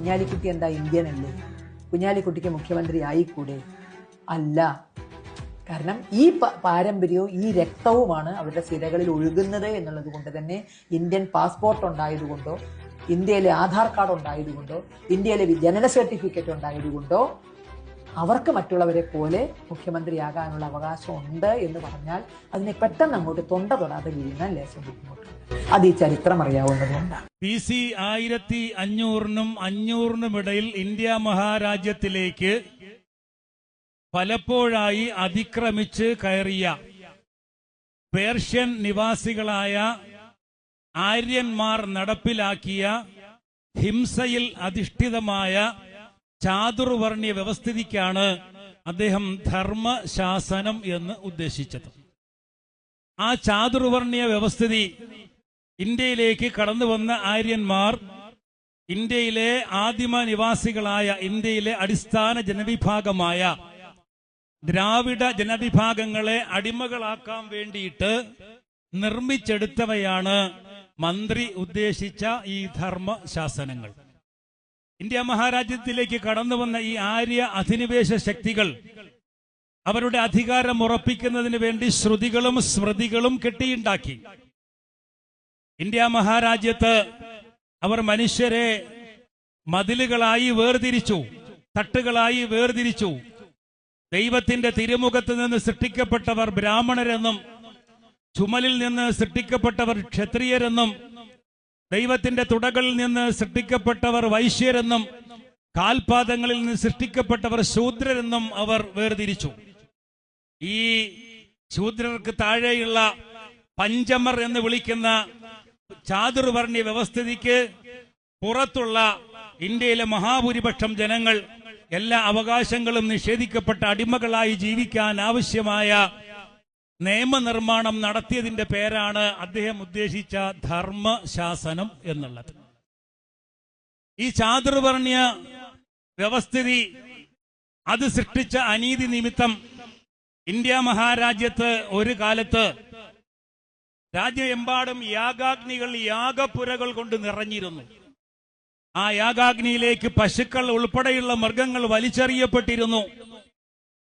കുഞ്ഞാലിക്കുട്ടി എന്താ ഇന്ത്യൻ അല്ലേ? കുഞ്ഞാലിക്കുട്ടിക്ക് മുഖ്യമന്ത്രി ആയിക്കൂടെ? അല്ല. കാരണം ഈ പാരമ്പര്യവും ഈ രക്തവുമാണ് അവരുടെ സിരകളിൽ ഒഴുകുന്നത് എന്നുള്ളത് കൊണ്ട് തന്നെ ഇന്ത്യൻ പാസ്പോർട്ട് ഉണ്ടായതുകൊണ്ടോ, ഇന്ത്യയിലെ ആധാർ കാർഡ് ഉണ്ടായതുകൊണ്ടോ, ഇന്ത്യയിലെ ജനന സർട്ടിഫിക്കറ്റ് ഉണ്ടായതുകൊണ്ടോ അവർക്ക് മറ്റുള്ളവരെ പോലെ മുഖ്യമന്ത്രിയാകാനുള്ള അവകാശം ഉണ്ട് എന്ന് പറഞ്ഞാൽ അതിനെ പെട്ടെന്ന് അങ്ങോട്ട് തൊണ്ട തൊടാതെ വീഴുന്ന ലേശം ബുദ്ധിമുട്ടുണ്ട്. അത് ഈ ചരിത്രം അറിയാവുന്നതുകൊണ്ടാണ്. BC 1500-നും 500-നും ഇടയിൽ ഇന്ത്യ മഹാരാജ്യത്തിലേക്ക് പലപ്പോഴായി അതിക്രമിച്ച് കയറിയ പേർഷ്യൻ നിവാസികളായ ആര്യന്മാർ നടപ്പിലാക്കിയ ഹിംസയിൽ അധിഷ്ഠിതമായ ചാതുർവർണ്ണ്യ വ്യവസ്ഥിതിക്കാണ് അദ്ദേഹം ധർമ്മശാസനം എന്ന് ഉദ്ദേശിച്ചത്. ആ ചാതുർവർണ്ണ്യ വ്യവസ്ഥിതി ഇന്ത്യയിലേക്ക് കടന്നു വന്ന ആര്യന്മാർ ഇന്ത്യയിലെ ആദിമ നിവാസികളായ, ഇന്ത്യയിലെ അടിസ്ഥാന ജനവിഭാഗമായ ദ്രാവിഡ ജനവിഭാഗങ്ങളെ അടിമകളാക്കാൻ വേണ്ടിയിട്ട് നിർമ്മിച്ചെടുത്തവയാണ് മന്ത്രി ഉദ്ദേശിച്ച ഈ ധർമ്മശാസനങ്ങൾ. ഇന്ത്യ മഹാരാജ്യത്തിലേക്ക് കടന്നു വന്ന ഈ ആര്യ അധിനിവേശ ശക്തികൾ അവരുടെ അധികാരം ഉറപ്പിക്കുന്നതിന് വേണ്ടി ശ്രുതികളും സ്മൃതികളും കെട്ടിയുണ്ടാക്കി. ഇന്ത്യ മഹാരാജ്യത്ത് അവർ മനുഷ്യരെ മതിലുകളായി വേർതിരിച്ചു, തട്ടുകളായി വേർതിരിച്ചു. ദൈവത്തിന്റെ തിരുമുഖത്ത് നിന്ന് സൃഷ്ടിക്കപ്പെട്ടവർ ബ്രാഹ്മണരെന്നും, ചുമലിൽ നിന്ന് സൃഷ്ടിക്കപ്പെട്ടവർ ക്ഷത്രിയരെന്നും, ദൈവത്തിന്റെ തുടകളിൽ നിന്ന് സൃഷ്ടിക്കപ്പെട്ടവർ വൈശ്യരെന്നും, കാൽപാദങ്ങളിൽ നിന്ന് സൃഷ്ടിക്കപ്പെട്ടവർ ശൂദ്രരെന്നും അവർ വേർതിരിച്ചു. ഈ ശൂദ്രർക്ക് താഴെയുള്ള പഞ്ചമർ എന്ന് വിളിക്കുന്ന ചാതുർവർണ്ണ്യ വ്യവസ്ഥിതിക്ക് പുറത്തുള്ള ഇന്ത്യയിലെ മഹാഭൂരിപക്ഷം ജനങ്ങൾ എല്ലാ അവകാശങ്ങളും നിഷേധിക്കപ്പെട്ട അടിമകളായി ജീവിക്കാൻ ആവശ്യമായ നിയമനിർമ്മാണം നടത്തിയതിന്റെ പേരാണ് അദ്ദേഹം ഉദ്ദേശിച്ച ധർമ്മശാസനം എന്നുള്ളത്. ഈ ചാതുർവർണ്ണ്യ വ്യവസ്ഥിതി അത് സൃഷ്ടിച്ച അനീതി നിമിത്തം ഇന്ത്യ മഹാരാജ്യത്ത് ഒരു കാലത്ത് രാജ്യമെമ്പാടും യാഗാഗ്നികൾ, യാഗപുരകൾ കൊണ്ട് നിറഞ്ഞിരുന്നു. ആ യാഗാഗ്നിയിലേക്ക് പശുക്കൾ ഉൾപ്പെടെയുള്ള മൃഗങ്ങൾ വലിച്ചെറിയപ്പെട്ടിരുന്നു.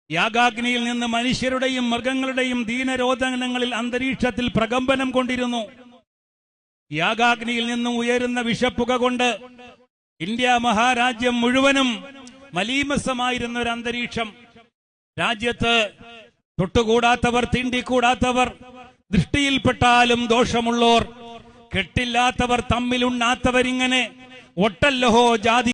യാഗാഗ്നിയിൽ നിന്ന് മനുഷ്യരുടെയും മൃഗങ്ങളുടെയും ദീനരോധനങ്ങളിൽ അന്തരീക്ഷത്തിൽ പ്രകമ്പനം കൊണ്ടിരുന്നു. യാഗാഗ്നിയിൽ നിന്നും ഉയരുന്ന വിഷപ്പുക കൊണ്ട് ഇന്ത്യ മഹാരാജ്യം മുഴുവനും മലീമസമായിരുന്ന ഒരു അന്തരീക്ഷം. രാജ്യത്ത് തൊട്ടുകൂടാത്തവർ, തീണ്ടിക്കൂടാത്തവർ, ദൃഷ്ടിയിൽപ്പെട്ടാലും ദോഷമുള്ളോർ, കെട്ടില്ലാത്തവർ, തമ്മിലുണ്ണാത്തവരിങ്ങനെ ഒട്ടല്ലഹോ ജാതി